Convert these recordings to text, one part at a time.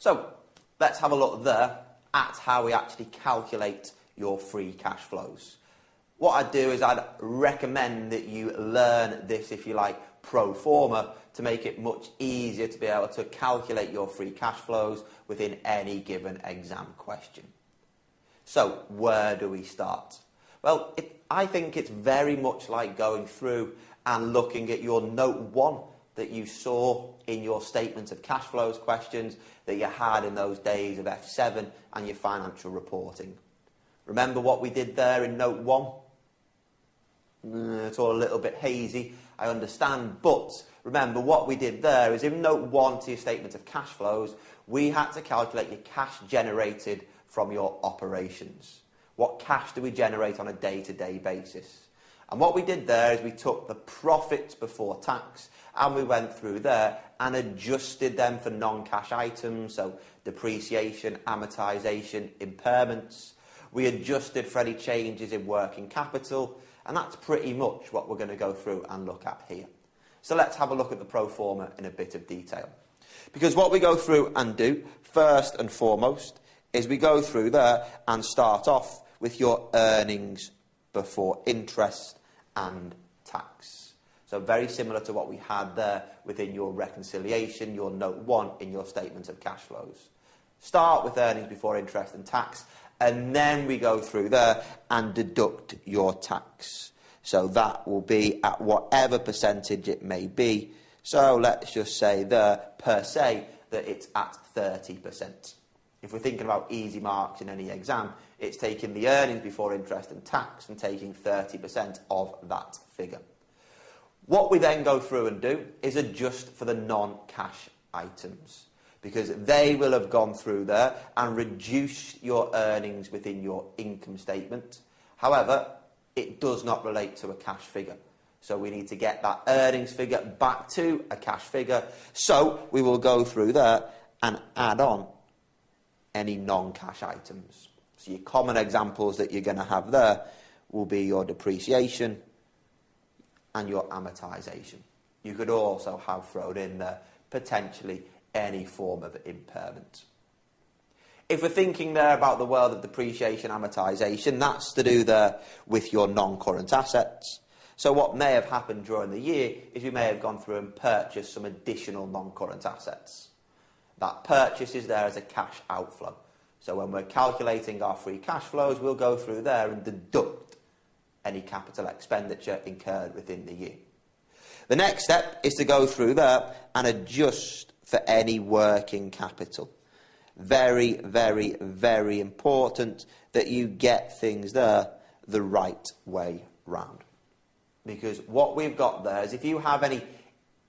So let's have a look there at how we actually calculate your free cash flows. What I'd do is I'd recommend that you learn this, if you like, pro forma, to make it much easier to be able to calculate your free cash flows within any given exam question. So where do we start? Well, I think it's very much like going through and looking at your note 1 that you saw in your statement of cash flows questions that you had in those days of F7 and your financial reporting. Remember what we did there in note 1? It's all a little bit hazy, I understand, but remember what we did there is in note 1 to your statement of cash flows, we had to calculate your cash generated from your operations. What cash do we generate on a day-to-day basis? And what we did there is we took the profits before tax and we went through there and adjusted them for non-cash items, so depreciation, amortisation, impairments. We adjusted for any changes in working capital, and that's pretty much what we're going to go through and look at here. So let's have a look at the pro forma in a bit of detail. Because what we go through and do, first and foremost, is we go through there and start off with your earnings before interest and tax. So very similar to what we had there within your reconciliation, your note 1 in your statement of cash flows. Start with earnings before interest and tax, and then we go through there and deduct your tax. So that will be at whatever percentage it may be. So let's just say there, per se, that it's at 30%. If we're thinking about easy marks in any exam, it's taking the earnings before interest and tax and taking 30% of that figure. What we then go through and do is adjust for the non-cash items, because they will have gone through there and reduced your earnings within your income statement. However, it does not relate to a cash figure. So we need to get that earnings figure back to a cash figure. So we will go through there and add on any non-cash items. So your common examples that you're going to have there will be your depreciation and your amortisation. You could also have thrown in there potentially any form of impairment. If we're thinking there about the world of depreciation, amortisation, that's to do there with your non-current assets. So what may have happened during the year is we may have gone through and purchased some additional non-current assets. That purchase is there as a cash outflow. So when we're calculating our free cash flows, we'll go through there and deduct any capital expenditure incurred within the year. The next step is to go through there and adjust for any working capital. Very, very, very important that you get things there the right way round. Because what we've got there is if you have any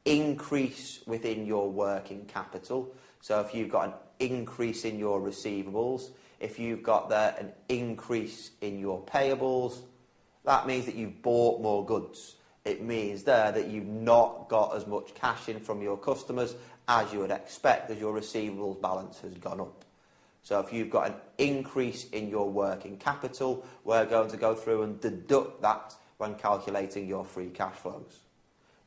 increase within your working capital, so if you've got an increase in your receivables, if you've got there an increase in your payables, that means that you've bought more goods. It means there that you've not got as much cash in from your customers as you would expect as your receivables balance has gone up. So if you've got an increase in your working capital, we're going to go through and deduct that when calculating your free cash flows.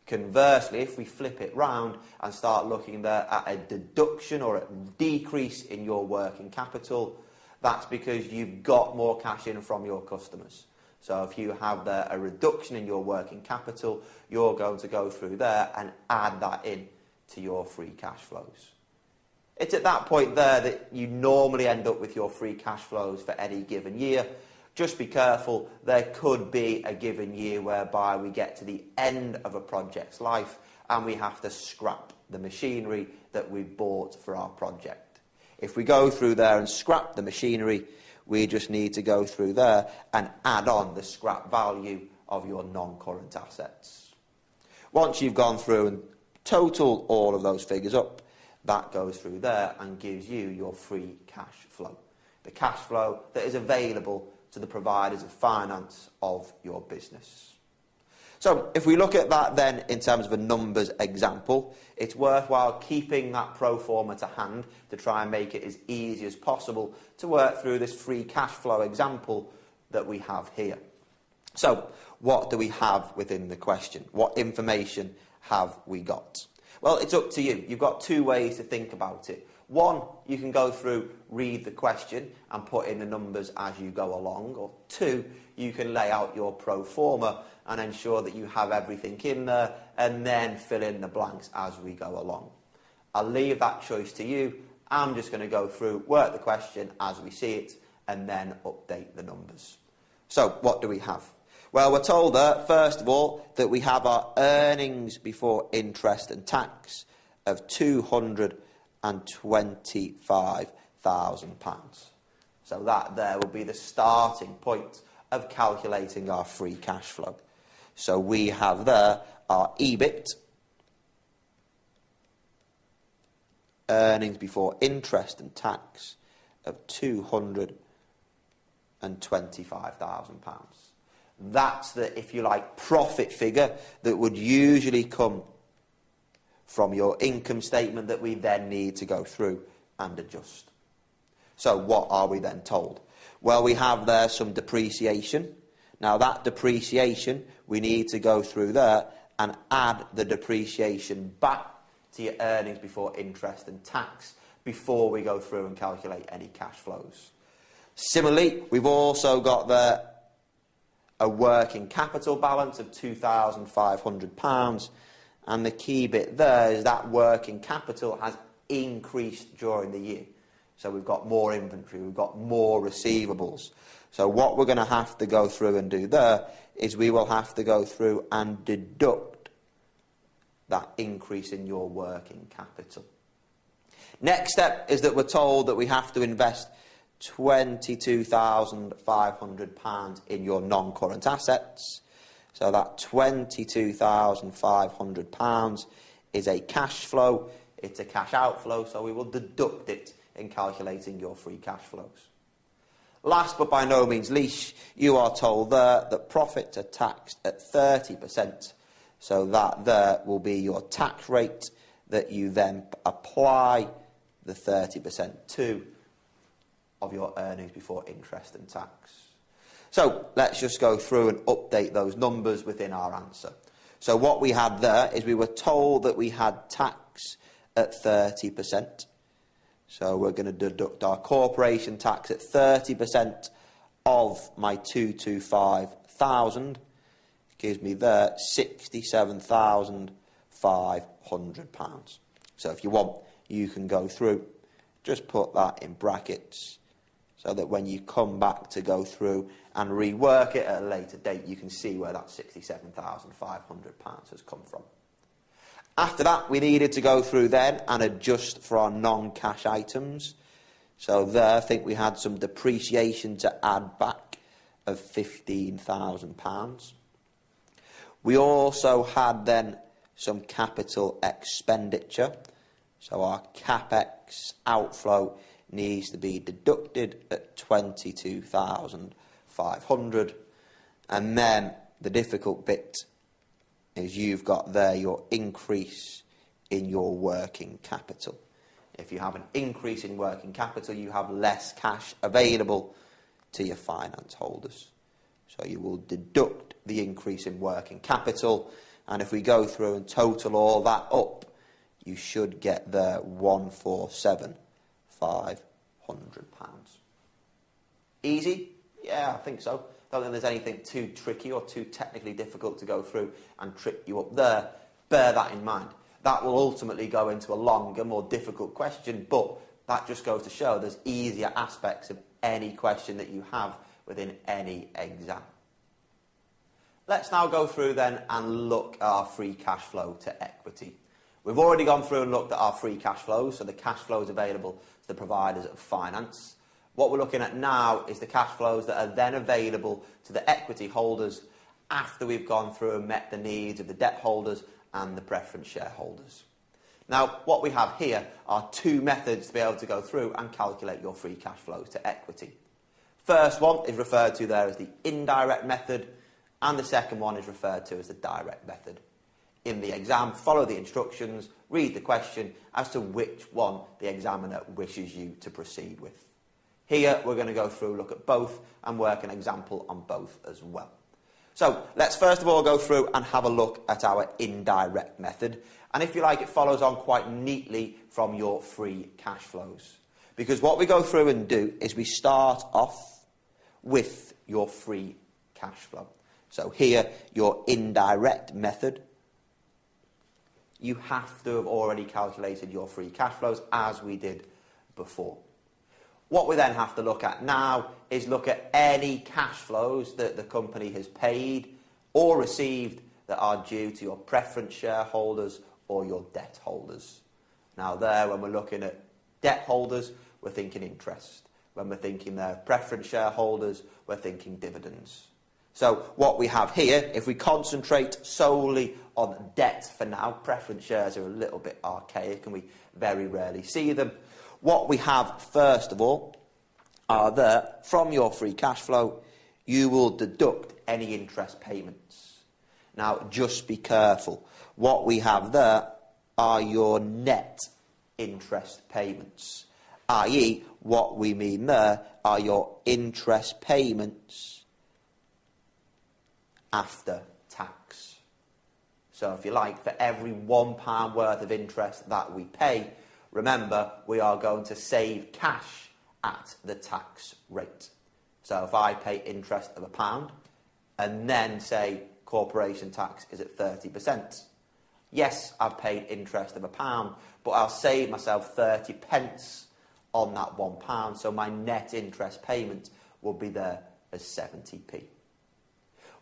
Conversely, if we flip it round and start looking there at a deduction or a decrease in your working capital, that's because you've got more cash in from your customers. So if you have there a reduction in your working capital, you're going to go through there and add that in to your free cash flows. It's at that point there that you normally end up with your free cash flows for any given year. Just be careful, there could be a given year whereby we get to the end of a project's life and we have to scrap the machinery that we've bought for our project. If we go through there and scrap the machinery, we just need to go through there and add on the scrap value of your non-current assets. Once you've gone through and total all of those figures up, that goes through there and gives you your free cash flow. The cash flow that is available to the providers of finance of your business. So if we look at that then in terms of a numbers example, it's worthwhile keeping that pro forma to hand to try and make it as easy as possible to work through this free cash flow example that we have here. So what do we have within the question? What information have we got? Well, it's up to you. You've got two ways to think about it. One, you can go through, read the question and put in the numbers as you go along. Or two, you can lay out your pro forma and ensure that you have everything in there and then fill in the blanks as we go along. I'll leave that choice to you. I'm just going to go through, work the question as we see it, and then update the numbers. So, what do we have? Well, we're told first of all, that we have our earnings before interest and tax of £225,000. So that there will be the starting point of calculating our free cash flow. So we have there our EBIT, earnings before interest and tax, of £225,000. That's the, if you like, profit figure that would usually come from your income statement that we then need to go through and adjust. So what are we then told? Well, we have there some depreciation. Now that depreciation, we need to go through there and add the depreciation back to your earnings before interest and tax before we go through and calculate any cash flows. Similarly, we've also got there a working capital balance of £2,500, and the key bit there is that working capital has increased during the year. So we've got more inventory, we've got more receivables. So what we're going to have to go through and do there is we will have to go through and deduct that increase in your working capital. Next step is that we're told that we have to invest £22,500 in your non-current assets. So that £22,500 is a cash flow, it's a cash outflow, so we will deduct it in calculating your free cash flows. Last but by no means least, you are told there that profits are taxed at 30%, so that there will be your tax rate that you then apply the 30% to of your earnings before interest and tax. So let's just go through and update those numbers within our answer. So what we had there is we were told that we had tax at 30%. So we're going to deduct our corporation tax at 30% of my 225,000. Gives me there £67,500. So if you want, you can go through, just put that in brackets, so that when you come back to go through and rework it at a later date, you can see where that £67,500 has come from. After that, we needed to go through then and adjust for our non-cash items. So there, I think we had some depreciation to add back of £15,000. We also had then some capital expenditure. So our CapEx outflow needs to be deducted at £22,500. And then the difficult bit is you've got there your increase in your working capital. If you have an increase in working capital, you have less cash available to your finance holders. So you will deduct the increase in working capital, and if we go through and total all that up, you should get there £147,500. Easy? Yeah, I think so. Don't think there's anything too tricky or too technically difficult to go through and trip you up there. Bear that in mind. That will ultimately go into a longer, more difficult question, but that just goes to show there's easier aspects of any question that you have within any exam. Let's now go through then and look at our free cash flow to equity. We've already gone through and looked at our free cash flows, so the cash flows available to the providers of finance. What we're looking at now is the cash flows that are then available to the equity holders after we've gone through and met the needs of the debt holders and the preference shareholders. Now, what we have here are two methods to be able to go through and calculate your free cash flows to equity. First one is referred to there as the indirect method, and the second one is referred to as the direct method. In the exam, follow the instructions, read the question as to which one the examiner wishes you to proceed with. Here, we're going to go through, look at both, and work an example on both as well. So let's first of all go through and have a look at our indirect method. And if you like, it follows on quite neatly from your free cash flows. Because what we go through and do is we start off with your free cash flow. So here, your indirect method, you have to have already calculated your free cash flows as we did before. What we then have to look at now is look at any cash flows that the company has paid or received that are due to your preference shareholders or your debt holders. Now there, when we're looking at debt holders, we're thinking interest. When we're thinking their preference shareholders, we're thinking dividends. So what we have here, if we concentrate solely on debt for now, preference shares are a little bit archaic and we very rarely see them. What we have, first of all, are there, from your free cash flow, you will deduct any interest payments. Now, just be careful. What we have there are your net interest payments, i.e., what we mean there are your interest payments after tax. So, if you like, for every £1 worth of interest that we pay, remember, we are going to save cash at the tax rate. So if I pay interest of £1 and then say corporation tax is at 30%, yes, I've paid interest of £1, but I'll save myself 30 pence on that £1, so my net interest payment will be there as 70p.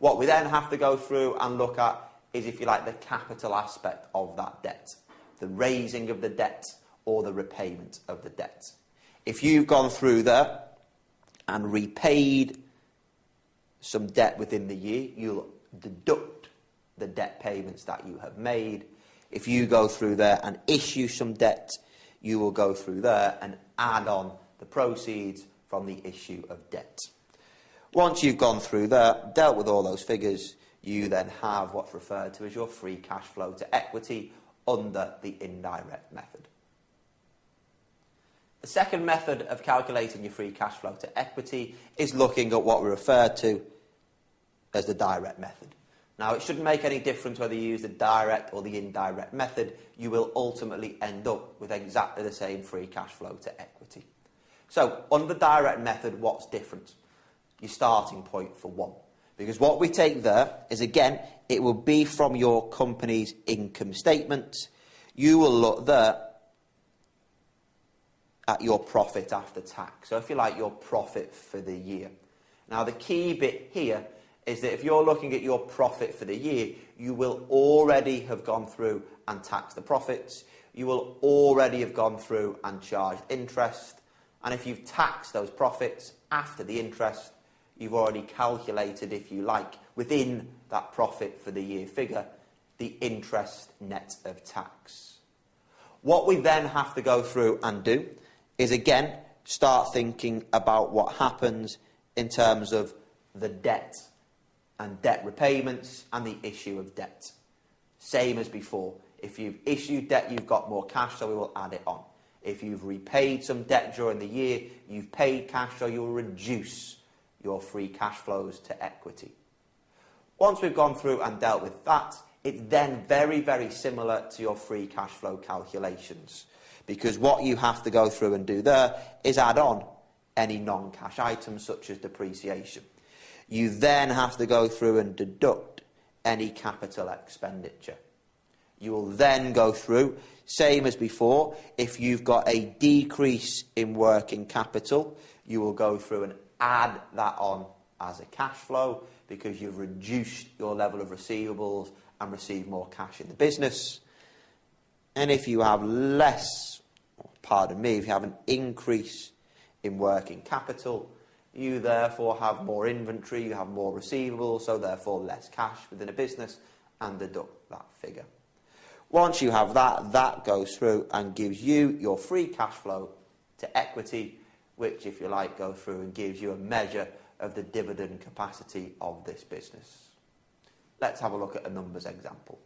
What we then have to go through and look at is, if you like, the capital aspect of that debt, the raising of the debt, or the repayment of the debt. If you've gone through there and repaid some debt within the year, you'll deduct the debt payments that you have made. If you go through there and issue some debt, you will go through there and add on the proceeds from the issue of debt. Once you've gone through there, dealt with all those figures, you then have what's referred to as your free cash flow to equity under the indirect method. The second method of calculating your free cash flow to equity is looking at what we refer to as the direct method. Now, it shouldn't make any difference whether you use the direct or the indirect method. You will ultimately end up with exactly the same free cash flow to equity. So, under the direct method, what's different? Your starting point for one. Because what we take there is, again, it will be from your company's income statement. You will look there at your profit after tax. So if you like, your profit for the year. Now, the key bit here is that if you're looking at your profit for the year, you will already have gone through and taxed the profits. You will already have gone through and charged interest. And if you've taxed those profits after the interest, you've already calculated, if you like, within that profit for the year figure, the interest net of tax. What we then have to go through and do is, again, start thinking about what happens in terms of the debt and debt repayments and the issue of debt. Same as before. If you've issued debt, you've got more cash, so we will add it on. If you've repaid some debt during the year, you've paid cash, so you'll reduce your free cash flows to equity. Once we've gone through and dealt with that, it's then very, very similar to your free cash flow calculations. Because what you have to go through and do there is add on any non-cash items such as depreciation. You then have to go through and deduct any capital expenditure. You will then go through, same as before, if you've got a decrease in working capital, you will go through and add that on as a cash flow because you've reduced your level of receivables and received more cash in the business. And if you have if you have an increase in working capital, you therefore have more inventory, you have more receivables, so therefore less cash within a business, and deduct that figure. Once you have that, that goes through and gives you your free cash flow to equity, which, if you like, goes through and gives you a measure of the dividend capacity of this business. Let's have a look at a numbers example.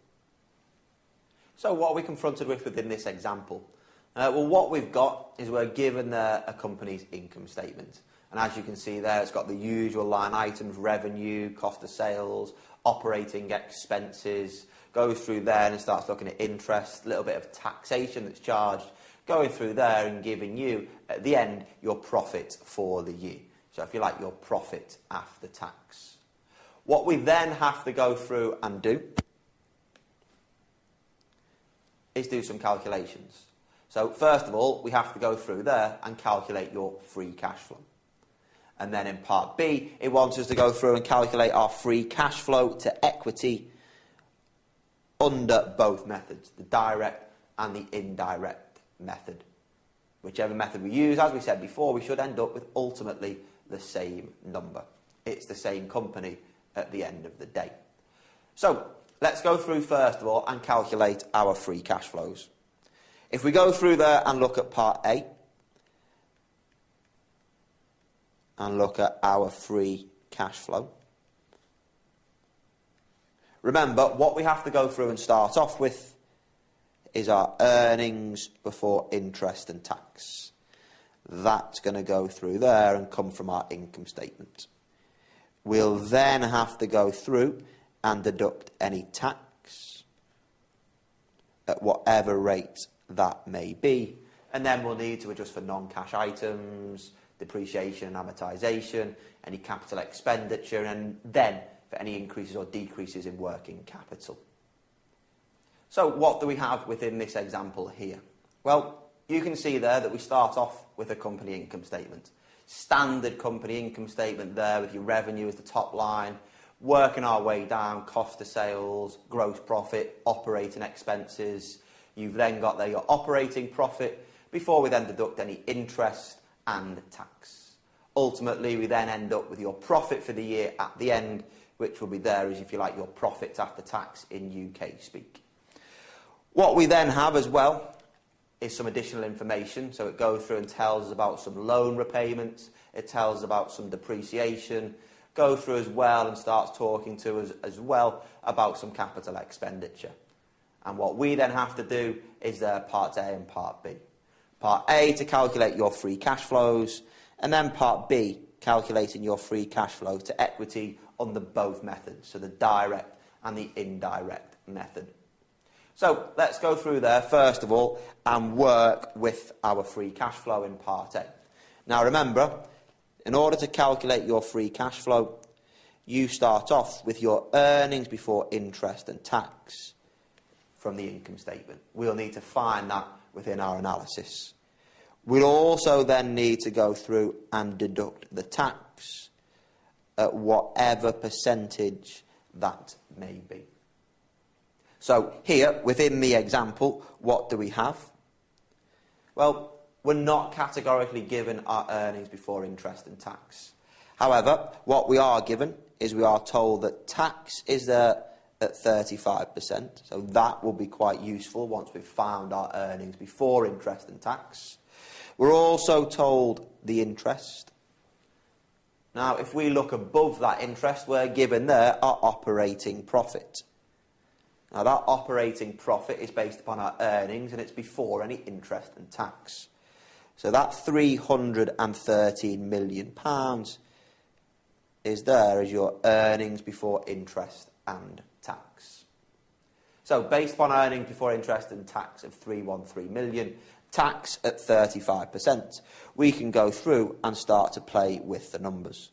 So what are we confronted with within this example? Well, what we've got is we're given a company's income statement. And as you can see there, it's got the usual line items: revenue, cost of sales, operating expenses. Goes through there and starts looking at interest, a little bit of taxation that's charged, going through there and giving you, at the end, your profit for the year. So if you like, your profit after tax. What we then have to go through and do is do some calculations. So first of all, we have to go through there and calculate your free cash flow. And then in part B, it wants us to go through and calculate our free cash flow to equity under both methods, the direct and the indirect method. Whichever method we use, as we said before, we should end up with ultimately the same number. It's the same company at the end of the day. So let's go through first of all and calculate our free cash flows. If we go through there and look at part A, and look at our free cash flow. Remember, what we have to go through and start off with is our earnings before interest and tax. That's going to go through there and come from our income statement. We'll then have to go through and deduct any tax at whatever rate that may be. And then we'll need to adjust for non-cash items, depreciation and amortisation, any capital expenditure, and then for any increases or decreases in working capital. So what do we have within this example here? Well, you can see there that we start off with a company income statement. Standard company income statement there with your revenue as the top line, working our way down, cost of sales, gross profit, operating expenses. You've then got there your operating profit before we then deduct any interest and tax. Ultimately, we then end up with your profit for the year at the end, which will be there as, if you like, your profits after tax in UK speak. What we then have as well is some additional information. So it goes through and tells us about some loan repayments. It tells us about some depreciation. Go through as well and starts talking to us as well about some capital expenditure. And what we then have to do is part A and part B. Part A to calculate your free cash flows, and then part B calculating your free cash flow to equity under both methods, so the direct and the indirect method. So let's go through there first of all and work with our free cash flow in part A. Now remember, in order to calculate your free cash flow, you start off with your earnings before interest and tax from the income statement. We'll need to find that within our analysis. We'll also then need to go through and deduct the tax at whatever percentage that may be. So here, within the example, what do we have? Well, we're not categorically given our earnings before interest and tax. However, what we are given is we are told that tax is there at 35%, so that will be quite useful once we've found our earnings before interest and tax. We're also told the interest. Now, if we look above that interest, we're given there our operating profit. Now, that operating profit is based upon our earnings, and it's before any interest and tax. So that £313 million is there as your earnings before interest and tax. So, based upon earnings before interest and tax of 313 million, tax at 35%, we can go through and start to play with the numbers.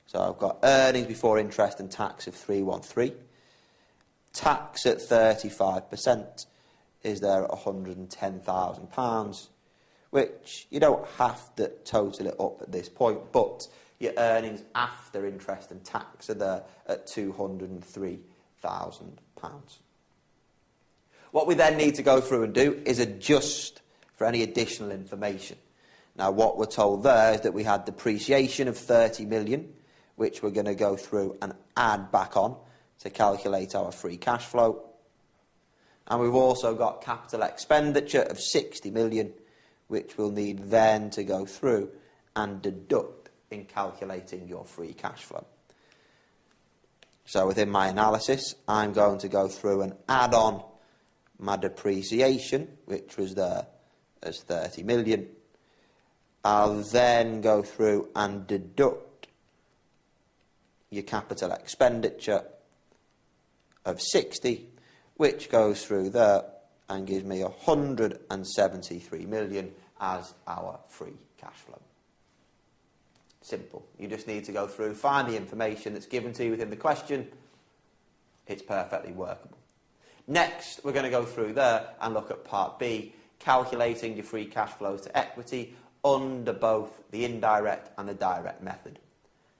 So I've got earnings before interest and tax of 313. Tax at 35% is there at £110,000, which you don't have to total it up at this point, but your earnings after interest and tax are there at £203,000. What we then need to go through and do is adjust for any additional information. Now, what we're told there is that we had depreciation of 30 million, which we're going to go through and add back on to calculate our free cash flow. And we've also got capital expenditure of 60 million, which we'll need then to go through and deduct in calculating your free cash flow. So within my analysis, I'm going to go through and add on my depreciation, which was there as 30 million. I'll then go through and deduct your capital expenditure of 60, which goes through there and gives me 173 million as our free cash flow. Simple. You just need to go through, find the information that's given to you within the question. It's perfectly workable. Next, we're going to go through there and look at part B, calculating your free cash flows to equity under both the indirect and the direct method.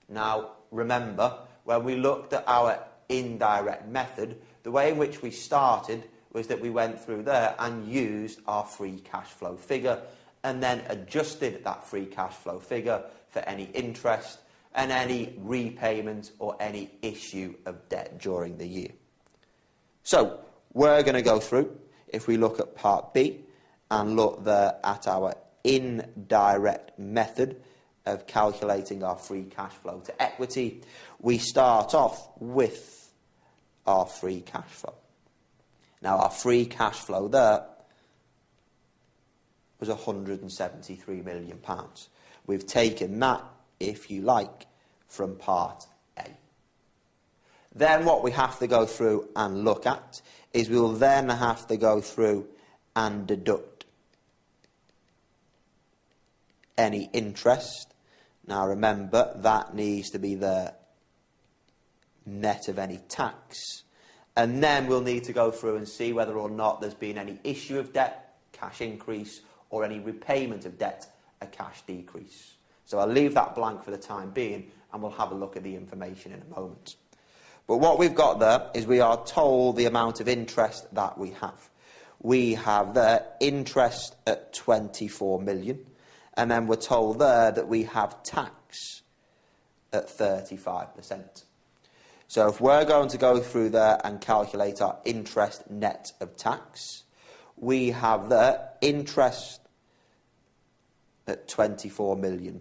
Now, remember, when we looked at our indirect method, the way in which we started was that we went through there and used our free cash flow figure and then adjusted that free cash flow figure for any interest and any repayment or any issue of debt during the year. So, we're going to go through, if we look at part B, and look there at our indirect method of calculating our free cash flow to equity, we start off with our free cash flow. Now, our free cash flow there was £173 million. We've taken that, if you like, from part A. Then what we have to go through and look at is we'll then have to go through and deduct any interest. Now remember, that needs to be the net of any tax. And then we'll need to go through and see whether or not there's been any issue of debt, cash increase, or any repayment of debt, a cash decrease. So I'll leave that blank for the time being, and we'll have a look at the information in a moment. But what we've got there is we are told the amount of interest that we have. We have there interest at 24 million, and then we're told there that we have tax at 35%. So if we're going to go through there and calculate our interest net of tax, we have there interest at £24 million,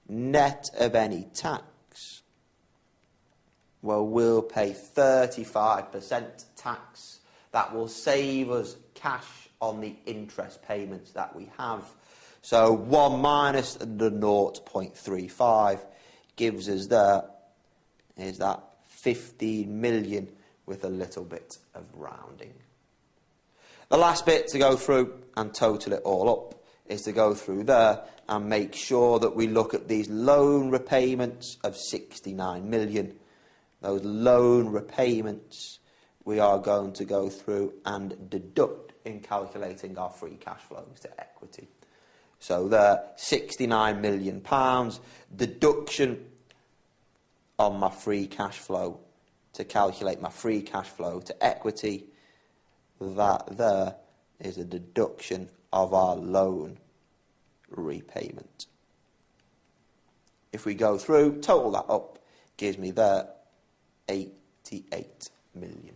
net of any tax. Well, we'll pay 35% tax. That will save us cash on the interest payments that we have. So 1 minus the 0.35 gives us there is that 15 million with a little bit of rounding. The last bit to go through and total it all up is to go through there and make sure that we look at these loan repayments of 69 million. Those loan repayments we are going to go through and deduct in calculating our free cash flows to equity. So there, £69 million, deduction on my free cash flow to calculate my free cash flow to equity. That there is a deduction of our loan repayment. If we go through, total that up, gives me there 88 million.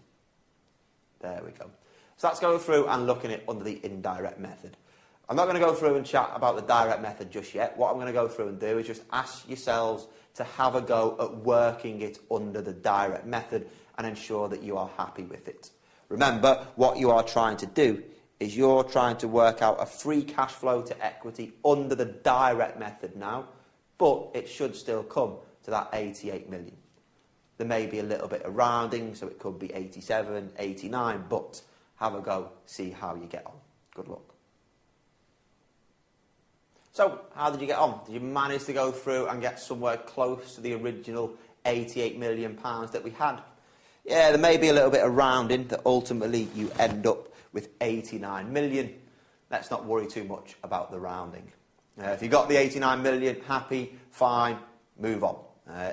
There we go. So that's going through and looking at it under the indirect method. I'm not going to go through and chat about the direct method just yet. What I'm going to go through and do is just ask yourselves to have a go at working it under the direct method and ensure that you are happy with it. Remember, what you are trying to do is you're trying to work out a free cash flow to equity under the direct method now, but it should still come to that 88 million. There may be a little bit of rounding, so it could be 87, 89, but have a go, see how you get on. Good luck. So, how did you get on? Did you manage to go through and get somewhere close to the original £88 million that we had? Yeah, there may be a little bit of rounding that ultimately you end up with 89 million. Let's not worry too much about the rounding. If you got the 89 million, happy, fine, move on.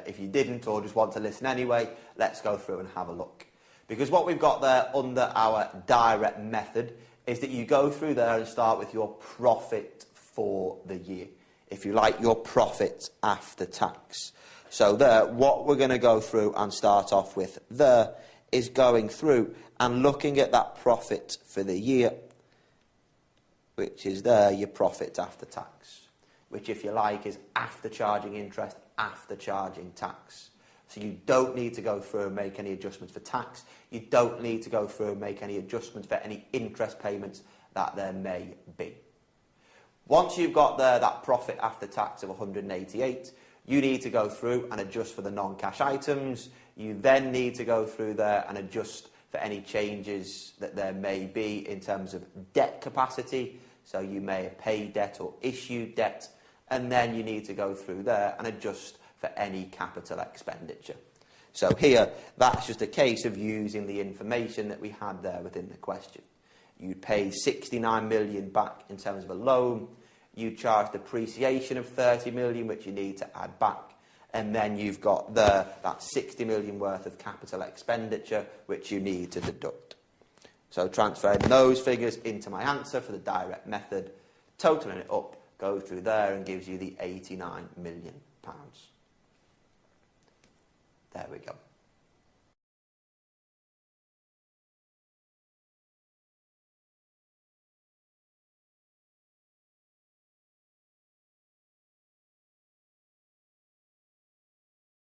If you didn't or just want to listen anyway, let's go through and have a look. Because what we've got there under our direct method is that you go through there and start with your profit for the year. If you like, your profit after tax. So there, what we're going to go through and start off with there is going through and looking at that profit for the year, which is there, your profit after tax, which, if you like, is after charging interest, after charging tax. So you don't need to go through and make any adjustments for tax. You don't need to go through and make any adjustments for any interest payments that there may be. Once you've got there that profit after tax of 188, you need to go through and adjust for the non-cash items. You then need to go through there and adjust for any changes that there may be in terms of debt capacity. So you may have paid debt or issued debt, and then you need to go through there and adjust for any capital expenditure. So here, that's just a case of using the information that we had there within the question. You'd pay 69 million back in terms of a loan. You charge depreciation of 30 million, which you need to add back. And then you've got there that 60 million worth of capital expenditure, which you need to deduct. So transferring those figures into my answer for the direct method, totalling it up, goes through there and gives you the £89 million. There we go.